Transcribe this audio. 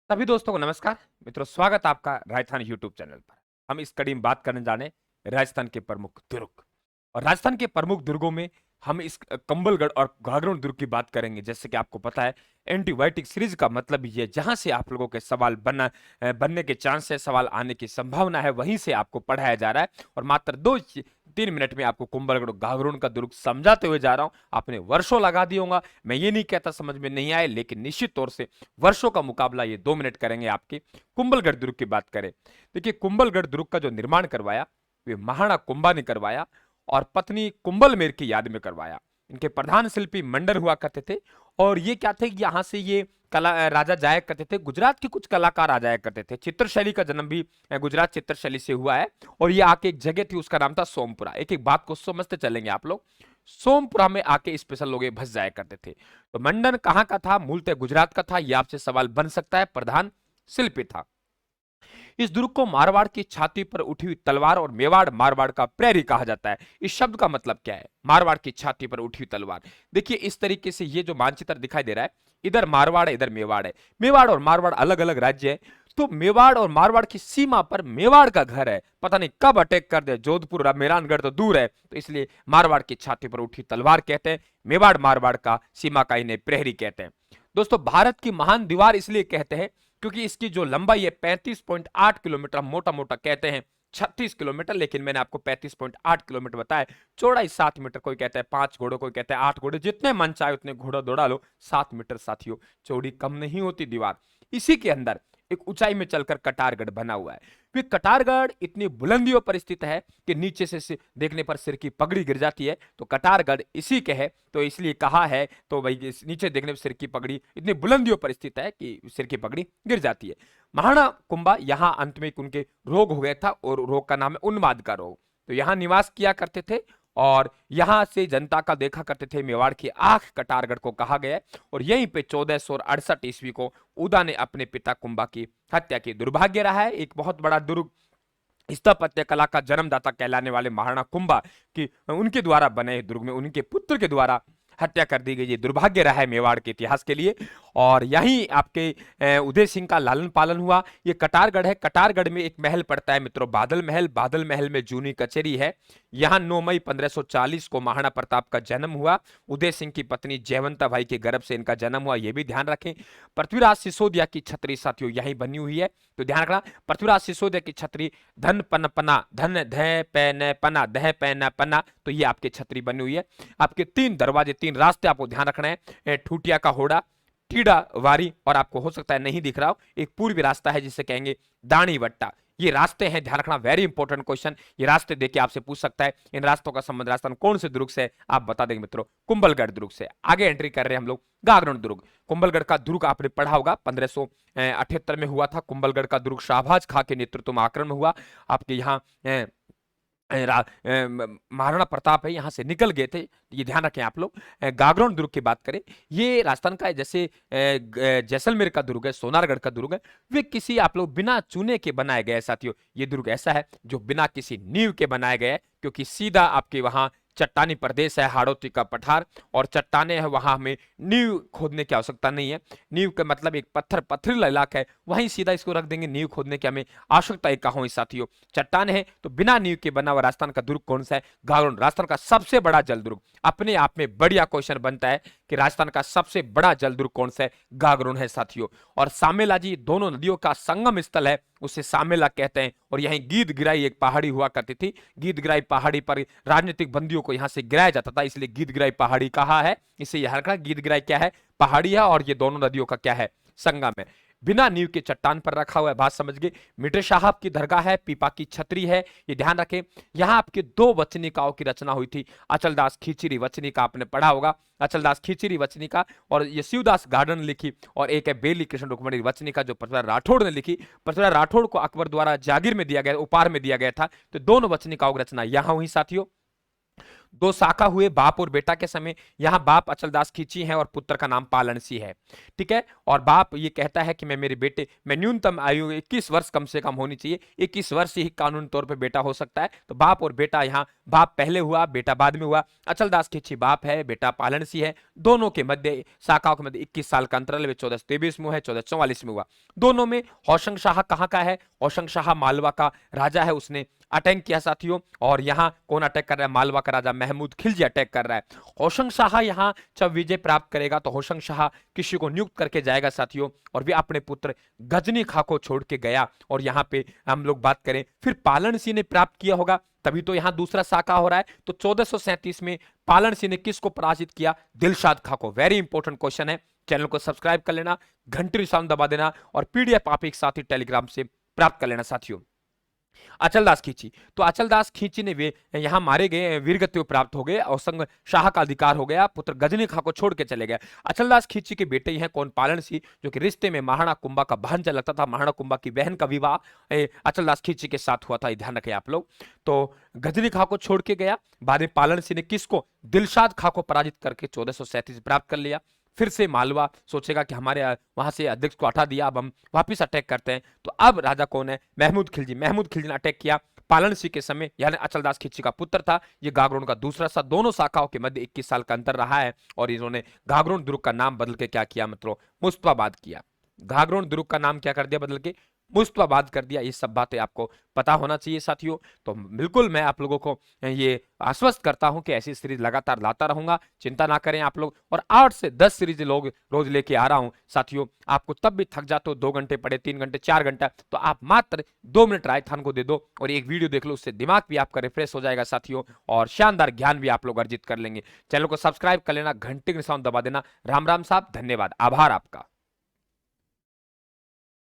सभी दोस्तों को नमस्कार। मित्रों, स्वागत आपका राजस्थान यूट्यूब चैनल पर। हम इस कड़ी में बात करने जाने राजस्थान के प्रमुख दुर्ग और राजस्थान के प्रमुख दुर्गों में हम इस कंबलगढ़ और गागरोन दुर्ग की बात करेंगे। जैसे कि आपको पता है, एंटीबायोटिक सीरीज का मतलब ये जहां से आप लोगों के सवाल बनने के चांस है, सवाल आने की संभावना है, वहीं से आपको पढ़ाया जा रहा है। और मात्र 2-3 मिनट में आपको कुंभलगढ़ और गागरोन का दुर्ग समझाते हुए जा रहा हूं। आपने वर्षों लगा दिए होंगे, मैं ये नहीं कहता समझ में नहीं आए, लेकिन निश्चित तौर से वर्षों का मुकाबला ये 2 मिनट करेंगे आपके। कुंभलगढ़ दुर्ग की बात करें, देखिए कुंभलगढ़ दुर्ग का जो निर्माण करवाया वे महाराणा कुंभा ने करवाया और पत्नी कुंभलमेर की याद में करवाया। इनके प्रधान शिल्पी मंडर हुआ करते थे। और ये क्या थे, यहाँ से ये कला राजा जाया करते थे। गुजरात के कुछ कलाकार आ जाया करते थे। चित्रशैली का जन्म भी गुजरात चित्रशैली से हुआ है। और ये आके एक जगह थी, उसका नाम था सोमपुरा। एक एक बात को समझते चलेंगे आप लोग। सोमपुरा में आके स्पेशल लोग भस जाया करते थे। तो मंडन कहाँ का था? मूलतः गुजरात का था। यह आपसे सवाल बन सकता है। प्रधान शिल्पी था। इस दुर्ग को मारवाड़ की छाती पर उठी हुई तलवार और मेवाड़ मारवाड़ का प्रहरी कहा जाता है। इस शब्द का मतलब क्या है? मारवाड़ की छाती पर उठी हुई तलवार। देखिए इस तरीके से ये जो मानचित्र दिखाई दे रहा है, इधर मारवाड़ है, इधर मेवाड़ है। मेवाड़ और मारवाड़ अलग अलग राज्य है। तो मेवाड़ और मारवाड़ की सीमा पर मेवाड़ का घर है। पता नहीं कब अटैक कर दे। जोधपुर मेहरानगढ़ तो दूर है, तो इसलिए मारवाड़ की छाती पर उठी तलवार कहते हैं। मेवाड़ मारवाड़ का सीमा का इन्हें प्रहरी कहते हैं। दोस्तों, भारत की महान दीवार इसलिए कहते हैं क्योंकि इसकी जो लंबाई है 35.8 किलोमीटर, मोटा मोटा कहते हैं 36 किलोमीटर, लेकिन मैंने आपको 35.8 किलोमीटर बताया। चौड़ाई 7 मीटर, कोई कहता है 5 घोड़े, कोई कहता है 8 घोड़े, जितने मन चाहे उतने घोड़ा दौड़ा लो। 7 मीटर साथियों, चौड़ी कम नहीं होती दीवार। इसी के अंदर एक ऊंचाई में चलकर कटारगढ़ बना हुआ है। फिर कटारगढ़ इतनी बुलंदियों पर स्थित है कि नीचे से देखने पर सिर की पगड़ी गिर जाती है। तो कटारगढ़ इसी के है, तो इसलिए कहा है। तो भाई नीचे देखने पर सिर की पगड़ी इतनी बुलंदियों पर स्थित है कि सिर की पगड़ी गिर जाती है। महाराणा कुंभा यहां अंत में उनके रोग हो गया था और रोग का नाम है उन्माद का रोग। तो यहां निवास किया करते थे और यहां से जनता का देखा करते थे। मेवाड़ की आंख कटारगढ़ को कहा गया है। और यहीं पे 1468 ईस्वी को उदा ने अपने पिता कुंभा की हत्या की। दुर्भाग्य रहा है, एक बहुत बड़ा दुर्ग स्थापत्य कला का जन्मदाता कहलाने वाले महाराणा कुंभा की उनके द्वारा बने दुर्ग में उनके पुत्र के द्वारा हत्या कर दी गई। ये दुर्भाग्य रहा है मेवाड़ के इतिहास के लिए। और यहीं आपके उदय सिंह का लालन पालन हुआ। ये कटारगढ़ है। कटारगढ़ में एक महल पड़ता है मित्रों, बादल महल। बादल महल में जूनी कचेरी है। यहां 9 मई 1540 को महाराणा प्रताप का जन्म हुआ। उदय सिंह की पत्नी जयवंता भाई के गर्भ से इनका जन्म हुआ, यह भी ध्यान रखें। पृथ्वीराज सिसोदिया की छतरी साथियों यहीं बनी हुई है, तो ध्यान रखना। पृथ्वीराज सिसोदिया की छतरी धन पन पना, धन ध पैन पना, दह पैन पना, तो ये आपकी छतरी बनी हुई है। आपके 3 दरवाजे, 3 रास्ते आपको ध्यान रखना है। ठूटिया का होड़ा, टीडा वारी, और आपको हो सकता है नहीं दिख रहा हो, एक पूर्वी रास्ता है जिसे कहेंगे दानी वट्टा। ये रास्ते हैं, ध्यान रखना, वेरी इंपॉर्टेंट क्वेश्चन। ये रास्ते देख के आपसे पूछ सकता है इन रास्तों का संबंध राजस्थान कौन से दुर्ग से, आप बता देंगे मित्रों, कुंभलगढ़ दुर्ग से। आगे एंट्री कर रहे हैं हम लोग गागरोन दुर्ग। कुंभलगढ़ का दुर्ग आपने पढ़ा होगा, 1578 में हुआ था। कुंभलगढ़ का दुर्ग शाहबाज खां के नेतृत्व में आक्रमण हुआ। आपके यहाँ महाराणा प्रताप है यहां से निकल गए थे, ये ध्यान रखें आप लोग। गागरोन दुर्ग की बात करें, ये राजस्थान का है। जैसे जैसलमेर का दुर्ग है, सोनारगढ़ का दुर्ग है, वे किसी आप लोग बिना चुने के बनाए गए साथियों। ये दुर्ग ऐसा है जो बिना किसी नींव के बनाया गया है, क्योंकि सीधा आपके वहां चट्टानी प्रदेश है, हाड़ौती का पठार और चट्टाने है, वहां हमें नींव खोदने की आवश्यकता नहीं है। नींव का मतलब एक पत्थरीला इलाका है, वहीं सीधा इसको रख देंगे, नींव खोदने की हमें आवश्यकता ही कहां हुई साथियों। चट्टान है तो बिना नींव के बना हुआ राजस्थान का दुर्ग कौन सा है? गागरोन, राजस्थान का सबसे बड़ा जल दुर्ग। अपने आप में बढ़िया क्वेश्चन बनता है कि राजस्थान का सबसे बड़ा जल दुर्ग कौन सा है? गागरोन है साथियों। और सामेला जी, दोनों नदियों का संगम स्थल है, उसे सामेला कहते हैं। और यहीं गीद गिराई एक पहाड़ी हुआ करती थी। गीद गिराई पहाड़ी पर राजनीतिक बंदियों को यहां से गिराया जाता था, इसलिए गीद गिराई पहाड़ी कहा है। इसे यह रखना, गीद गिराई क्या है? पहाड़ी है, और ये दोनों नदियों का क्या है? संगम है। बिना नींव के चट्टान पर रखा हुआ है, बात समझ गए। मिटर साहब की दरगाह है, पीपा की छतरी है, ये ध्यान रखें। यहां आपके 2 वचनिकाओं की रचना हुई थी। अचलदास खींचीरी वचनिका आपने पढ़ा होगा, अचलदास खींचीरी वचनिका। और ये शिवदास गार्डन लिखी, और एक है बेली कृष्ण रुक्मणी वचनिका जो पृथ्वीराज राठौड़ ने लिखी। पृथ्वीराज राठौड़ को अकबर द्वारा जागीर में दिया गया, उपहार में दिया गया था। तो दोनों वचनिकाओं की रचना यहां हुई साथियों। दो शाखा हुए बाप और बेटा के समय। यहाँ बाप अचलदास खींची है और पुत्र का नाम पालन सिंह है, ठीक है। और बाप ये कहता है कि मैं न्यूनतम आयु 21 वर्ष कम से कम होनी चाहिए, 21 वर्ष ही कानूनी तौर पे बेटा हो सकता है। तो बाप और बेटा, यहाँ बाप पहले हुआ बेटा बाद में हुआ। अचलदास खींची बाप है, बेटा पालन सिंह है। दोनों के मध्य, शाखाओं के मध्य 21 साल का अंतराल है। 1423 में हुआ है, 1444 में हुआ। दोनों में होशंग शाह कहाँ का है? होशंग शाह मालवा का राजा है, उसने अटैक किया साथियों। और यहाँ कौन अटैक कर रहा है? मालवा का राजा महमूद खिलजी अटैक कर रहा है। होशंग शाह यहाँ जब विजय प्राप्त करेगा तो होशंग शाह किसी को नियुक्त करके जाएगा साथियों, और वे अपने पुत्र गजनी खां को छोड़ के गया। और यहाँ पे हम लोग बात करें, फिर पालन सिंह ने प्राप्त किया होगा, तभी तो यहाँ दूसरा शाखा हो रहा है। तो 1437 में पालन सिंह ने किसको पराजित किया? दिलशाद खां को। वेरी इंपॉर्टेंट क्वेश्चन है। चैनल को सब्सक्राइब कर लेना, घंटी निशान दबा देना, और पीडीएफ आप एक साथ ही टेलीग्राम से प्राप्त कर लेना साथियों। अचलदास खींची, तो अचलदास खींची ने वे यहां मारे गए, वीरगति प्राप्त हो गए, और संग शाह का अधिकार हो गया, पुत्र गजनी खां को छोड़ के चले गए। अचलदास खींची के बेटे ही हैं कौन? पालन सिंह, जो कि रिश्ते में महाराणा कुंभा का भांजा लगता था। महाराणा कुंभा की बहन का विवाह अचलदास खींची के साथ हुआ था, ध्यान रखें आप लोग। तो गजनी खां को छोड़ के गया। बाद में पालन सिंह ने किसको? दिलशाद खां को पराजित करके 1437 प्राप्त कर लिया। फिर से मालवा सोचेगा कि हमारे वहां से अध्यक्ष को हटा दिया, अब हम वापिस अटैक करते हैं। तो अब राजा कौन है? महमूद खिलजी। महमूद खिलजी ने अटैक किया पालन सिंह के समय, यानी अचलदास खिलजी का पुत्र था। ये गागरोन का दूसरा सा, दोनों शाखाओं के मध्य 21 साल का अंतर रहा है। और इन्होंने गागरोन दुर्ग का नाम बदल के क्या किया? मतलब मुस्तफाबाद किया। गागरोन दुर्ग का नाम क्या कर दिया? बदल के मुस्तफाबाद कर दिया। ये सब बातें आपको पता होना चाहिए साथियों। तो बिल्कुल मैं आप लोगों को ये आश्वस्त करता हूं कि ऐसी सीरीज लगातार लाता रहूंगा, चिंता ना करें आप लोग। और 8 से 10 सीरीज लोग रोज लेके आ रहा हूं साथियों। आपको तब भी थक जाते हो, 2 घंटे पढ़े, 3 घंटे, 4 घंटा, तो आप मात्र 2 मिनट राजस्थान को दे दो और एक वीडियो देख लो, उससे दिमाग भी आपका रिफ्रेश हो जाएगा साथियों, और शानदार ज्ञान भी आप लोग अर्जित कर लेंगे। चैनल को सब्सक्राइब कर लेना, घंटे के निशान दबा देना। राम राम साहब, धन्यवाद, आभार आपका।